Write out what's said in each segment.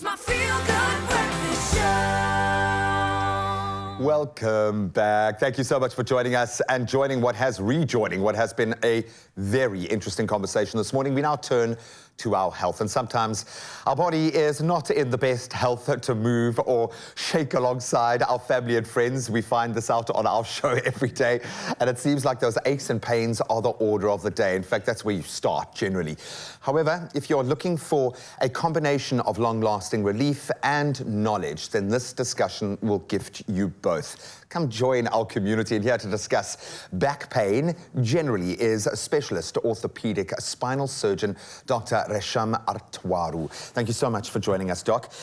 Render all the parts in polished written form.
It's my feel-good breakfast show. Welcome back. Thank you so much for joining us and rejoining what has been a very interesting conversation this morning. We now turn to our health, and sometimes our body is not in the best health to move or shake alongside our family and friends. We find this out on our show every day, and it seems like those aches and pains are the order of the day. In fact, that's where you start generally. However, if you're looking for a combination of long-lasting relief and knowledge, then this discussion will gift you both. Come join our community, and here to discuss back pain generally is specialist orthopedic spinal surgeon, Dr. Resham Artwaru. Thank you so much for joining us, Doc.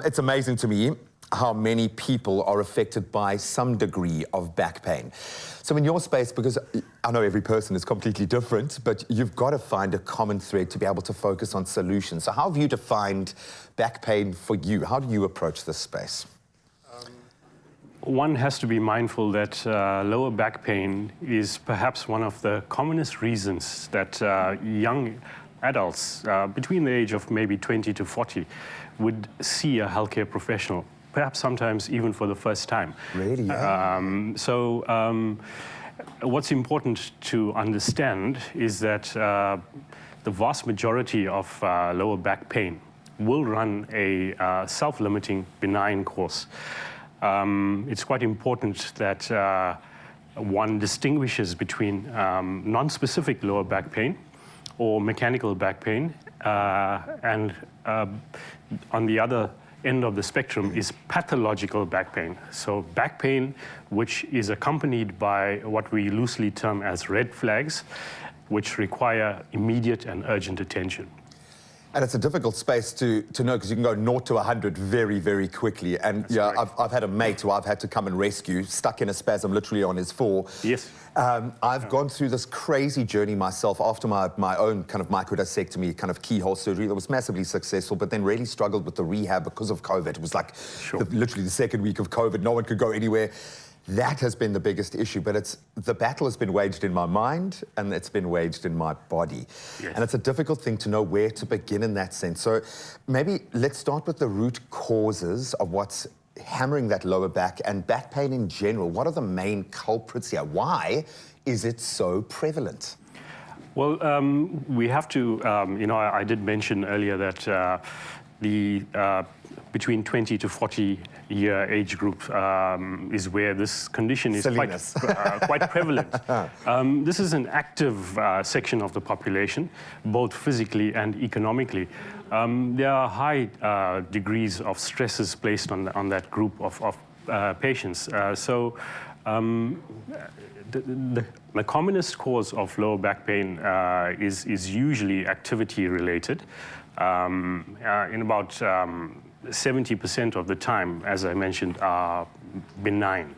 It's amazing to me how many people are affected by some degree of back pain. So in your space, because I know every person is completely different, but you've got to find a common thread to be able to focus on solutions. So how have you defined back pain for you? How do you approach this space? One has to be mindful that lower back pain is perhaps one of the commonest reasons that young adults between the age of maybe 20 to 40 would see a healthcare professional, perhaps sometimes even for the first time. Really? Yeah. What's important to understand is that the vast majority of lower back pain will run a self-limiting benign course. It's quite important that one distinguishes between non-specific lower back pain or mechanical back pain, and on the other end of the spectrum is pathological back pain. So back pain which is accompanied by what we loosely term as red flags, which require immediate and urgent attention. And it's a difficult space to know, because you can go 0 to 100 very, very quickly. And That's yeah, right. I've had a mate who I've had to come and rescue, stuck in a spasm literally on his fall. Yes. I've gone through this crazy journey myself after my own kind of microdiscectomy, kind of keyhole surgery that was massively successful, but then really struggled with the rehab because of COVID. It was like literally the second week of COVID. No one could go anywhere. That has been the biggest issue, but the battle has been waged in my mind and it's been waged in my body. Yes. And it's a difficult thing to know where to begin in that sense. So maybe let's start with the root causes of what's hammering that lower back and back pain in general. What are the main culprits here? Why is it so prevalent? Well, we have to, I did mention earlier that between 20 to 40 year age group is where this condition is quite prevalent. This is an active section of the population, both physically and economically. There are high degrees of stresses placed on that group of patients. The commonest cause of lower back pain is usually activity related. In about 70% of the time, as I mentioned, are benign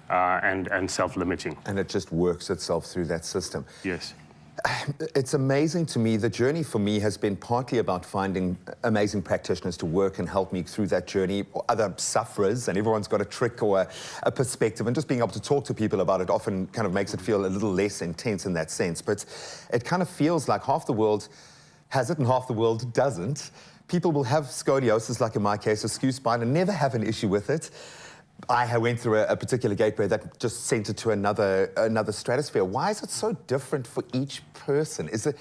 and self-limiting. And it just works itself through that system. Yes. It's amazing to me. The journey for me has been partly about finding amazing practitioners to work and help me through that journey, or other sufferers, and everyone's got a trick or a perspective, and just being able to talk to people about it often kind of makes it feel a little less intense in that sense. But it kind of feels like half the world has it and half the world doesn't. People will have scoliosis, like in my case, a skew spine, and never have an issue with it. I went through a particular gateway that just sent it to another stratosphere. Why is it so different for each person? Is it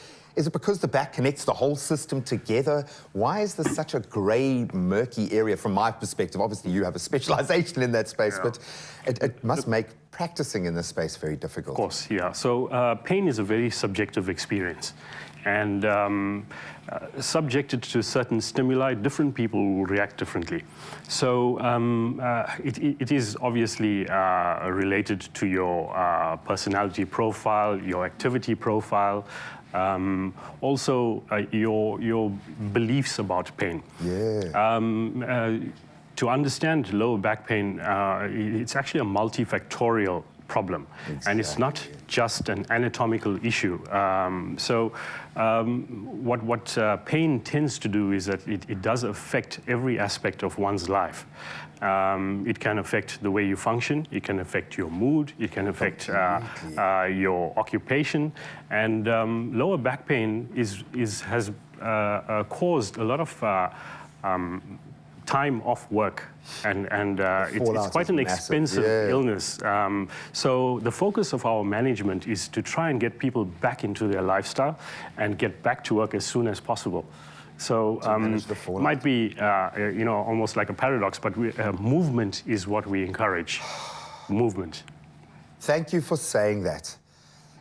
because the back connects the whole system together? Why is this such a grey, murky area from my perspective? Obviously, you have a specialization in that space, but it must make practicing in this space very difficult. Of course, yeah. So pain is a very subjective experience. And subjected to certain stimuli, different people will react differently. So it is obviously related to your personality profile, your activity profile, also your beliefs about pain. Yeah. To understand lower back pain, it's actually a multifactorial problem. Exactly. And it's not just an anatomical issue. What pain tends to do is that it does affect every aspect of one's life. It can affect the way you function, it can affect your mood, it can affect your occupation, and lower back pain has caused a lot of time off work, and it's fallout quite is an massive. expensive Yeah. illness. So the focus of our management is to try and get people back into their lifestyle and get back to work as soon as possible. So manage the it fallout. might be, almost like a paradox, but movement is what we encourage. Movement. Thank you for saying that.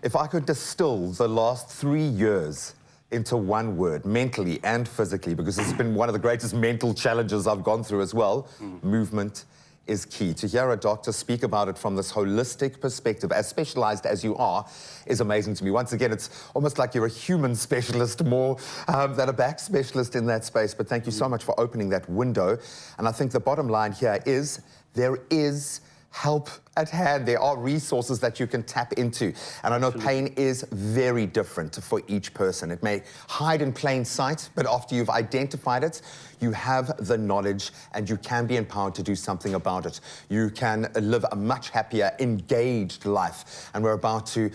If I could distill the last 3 years into one word, mentally and physically, because it's been one of the greatest mental challenges I've gone through as well, movement is key. To hear a doctor speak about it from this holistic perspective, as specialized as you are, is amazing to me. Once again, it's almost like you're a human specialist more than a back specialist in that space. But thank you so much for opening that window. And I think the bottom line here is there is help at hand. There are resources that you can tap into. And I know pain is very different for each person. It may hide in plain sight, but after you've identified it, you have the knowledge and you can be empowered to do something about it. You can live a much happier, engaged life. And we're about to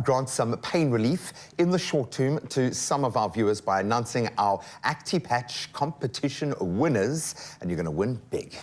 grant some pain relief in the short term to some of our viewers by announcing our ACTIPATCH competition winners, and you're going to win big.